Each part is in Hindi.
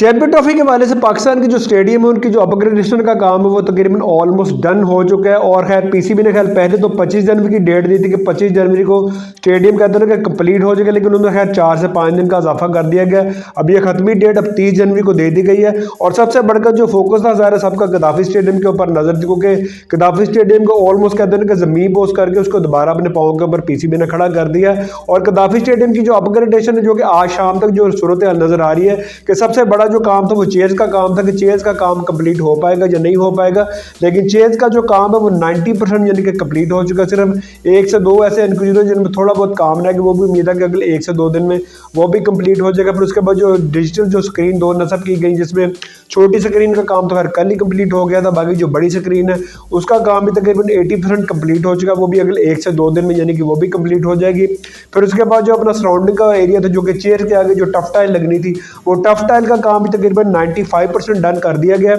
चैंपियन ट्रॉफी के हवाले से पाकिस्तान के जो स्टेडियम है उनकी जो अपग्रेडेशन का काम है वो तकरीबन ऑलमोस्ट डन हो चुका है। और खैर पीसीबी ने खैर पहले तो 25 जनवरी की डेट दी थी कि 25 जनवरी को स्टेडियम कहते हैं कि कंप्लीट हो जाएगा, लेकिन उन्होंने खैर 4 से 5 दिन का इजाफा कर दिया गया। अब ये खत्मी डेट अब 30 जनवरी को दे दी गई है। और सबसे बढ़कर जो फोकस था ज़ाहिर है सबका गद्दाफी स्टेडियम के ऊपर नजर थी, क्योंकि गद्दाफी स्टेडियम को ऑलमोस्ट कहते हैं कि ज़मीन बोस करके उसको दोबारा अपने पाँव के ऊपर पीसीबी ने खड़ा कर दिया। और गद्दाफी स्टेडियम की जो अपग्रेडेशन है जो कि आज शाम तक जो सूरत हाल नजर आ रही है कि सबसे बड़ा जो काम था वो चेयर्स का काम था कि चेयर्स का काम कंप्लीट हो पाएगा या नहीं हो पाएगा। लेकिन चेयर्स का जो काम है वो 90% यानी कि कंप्लीट हो चुका है। सिर्फ 1 से 2 ऐसे इंक्लूजन जिनमें थोड़ा बहुत काम रह गया, वो भी उम्मीद है कि अगले 1 से 2 दिन में वो भी कंप्लीट हो जाएगा। फिर उसके बाद जो डिजिटल जो स्क्रीन 2 नस्ब की गई, जिसमें छोटी स्क्रीन का काम तो खैर कल ही कंप्लीट हो गया था, बाकी जो बड़ी स्क्रीन है उसका काम भी तकरीबन 80% कंप्लीट हो चुका है, वो भी अगले 1 से 2 दिन में यानी कि वो भी कंप्लीट हो जाएगी। फिर उसके बाद जो अपना सराउंडिंग का एरिया था जो कि चेयर के आगे जो टफ टाइल लगनी थी, वो टफ टाइल का काम भी तकरीबन 95% डन कर दिया गया।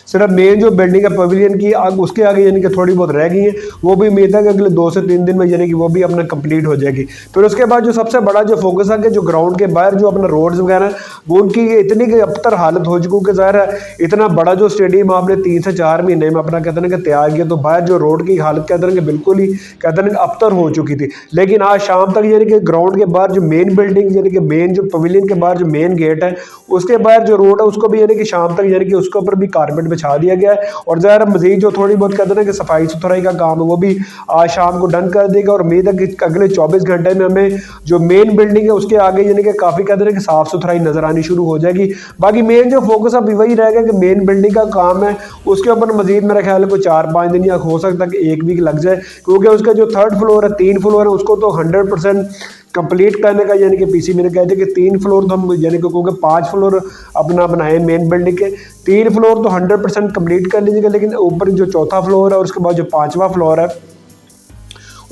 सिर्फ मेन जो बिल्डिंग है पवेलियन की आग उसके आगे यानी कि थोड़ी बहुत रह गई है, वो भी उम्मीद है कि अगले 2 से 3 दिन में यानी कि वो भी अपना कंप्लीट हो जाएगी। फिर उसके बाद जो सबसे बड़ा जो फोकस है कि जो ग्राउंड के बाहर जो अपना रोड्स वगैरह वो उनकी इतनी अबतर हालत हो चुकी है कि ज़ाहिर है इतना बड़ा जो स्टेडियम आपने 3 से 4 महीने में अपना कहते हैं कि तैयार किया, तो बाहर जो रोड की हालत कहते हैं कि बिल्कुल ही कहते हैं कि अबतर हो चुकी थी। लेकिन आज शाम तक यानी कि ग्राउंड के बाहर जो मेन बिल्डिंग यानी कि मेन जो पवेलियन के बाहर जो मेन गेट है उसके बाहर जो रोड है उसको भी यानी कि शाम तक यानी कि उसके ऊपर भी कारपेट बिछा दिया गया है। और ज़ाहिर मजीद जो थोड़ी बहुत कहते हैं कि सफाई सुथराई का काम है वो भी आज शाम को डन कर देगा। और उम्मीद है कि अगले 24 घंटे में हमें जो मेन बिल्डिंग है उसके आगे यानी कि काफ़ी कहते हैं कि साफ सुथराई नजर आनी शुरू हो जाएगी। बाकी मेन जो फोकस अभी वही रहेगा कि मेन बिल्डिंग का काम है उसके ऊपर मजीद मेरा ख्याल है कोई 4-5 दिन या हो सकता है कि 1 वीक लग जाए, क्योंकि उसका जो 3rd फ्लोर है 3 फ्लोर है उसको तो 100% कंप्लीट करने का यानी कि पीसी मेरे कहते हैं कि 3 फ्लोर तो हम यानी कि क्योंकि 5 फ्लोर अपना बनाए मेन बिल्डिंग के, 3 फ्लोर तो 100% कंप्लीट कर लीजिएगा। लेकिन ऊपर जो 4था फ्लोर है और उसके बाद जो 5वां फ्लोर है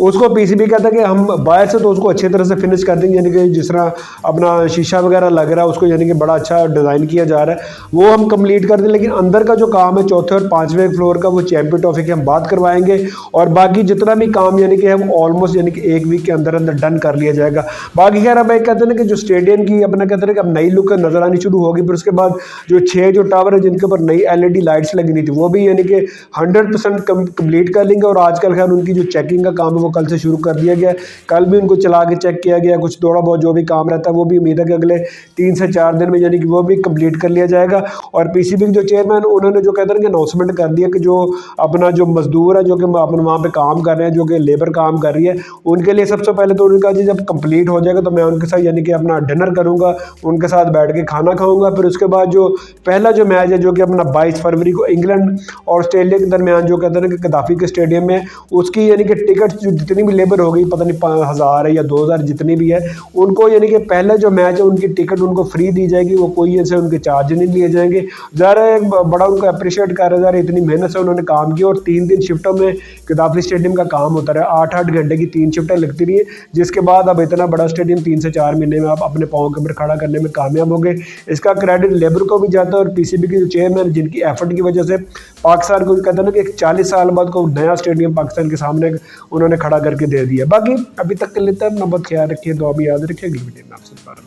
उसको पीसीबी कहता है कि हम बाहर से तो उसको अच्छी तरह से फिनिश कर देंगे, यानी कि जिस तरह अपना शीशा वगैरह लग रहा है उसको यानी कि बड़ा अच्छा डिज़ाइन किया जा रहा है वो हम कंप्लीट कर दें। लेकिन अंदर का जो काम है 4थे और 5वें फ्लोर का वो चैंपियन ट्रॉफी की हम बात करवाएंगे। और बाकी जितना भी काम यानी कि हम ऑलमोस्ट यानी कि 1 वीक के अंदर अंदर डन कर लिया जाएगा। बाकी खैर अब एक कहते हैं कि जो स्टेडियम की अपना कहते हैं कि अब नई लुक नज़र आनी शुरू होगी। फिर उसके बाद जो 6 जो टावर है जिनके ऊपर नई LED लाइट्स लगनी थी वो भी यानी कि 100% कंप्लीट कर लेंगे। और आजकल खैर उनकी जो चेकिंग का काम है वो कल से शुरू कर दिया गया, कल भी उनको चला के चेक किया गया। कुछ थोड़ा बहुत जो भी काम रहता है वो भी उम्मीद है कि अगले 3 से 4 दिन में यानी कि वो भी कंप्लीट कर लिया जाएगा। और पीसीबी के जो चेयरमैन उन्होंने जो कहते हैं कि अनाउंसमेंट कर दिया कि जो अपना जो मजदूर है जो कि अपने वहाँ पे काम कर रहे हैं जो कि लेबर काम कर रही है उनके लिए सबसे पहले तो उन्होंने कहा जी जब कंप्लीट हो जाएगा तो मैं उनके साथ यानी कि अपना डिनर करूँगा, उनके साथ बैठ के खाना खाऊँगा। फिर उसके बाद जो पहला जो मैच है जो कि अपना 22 फरवरी को इंग्लैंड और ऑस्ट्रेलिया के दरमियान जो कहते हैं कि गद्दाफी के स्टेडियम में उसकी यानी कि टिकट जो जितनी भी लेबर हो गई पता नहीं 1000 है या 2000 जितनी भी है उनको यानी कि पहला जो मैच है उनकी टिकट उनको फ्री दी जाएगी, वो कोई ऐसे उनके चार्ज नहीं लिए जाएंगे। ज़रा बड़ा उनको अप्रिशिएट कर रहा है, ज़रा इतनी मेहनत से उन्होंने काम किया। और 3 शिफ्टों में गद्दाफी स्टेडियम का काम होता रहा, 8-8 घंटे की 3 शिफ्टें लगती रही, जिसके बाद अब इतना बड़ा स्टेडियम 3 से 4 महीने में आप अपने पाँव के ऊपर खड़ा करने में कामयाब हो गए। इसका क्रेडिट लेबर को भी जाता है और पीसीबी के जो चेयरमैन जिनकी एफर्ट की वजह से पाकिस्तान को कहते हैं ना कि 40 साल बाद को नया स्टेडियम पाकिस्तान के सामने उन्होंने खड़ा करके दे दिया। बाकी अभी तक के लिए अपना बहुत ख्याल रखिए, दुआ भी याद रखिए। अगली वीडियो में आपसे दोबारा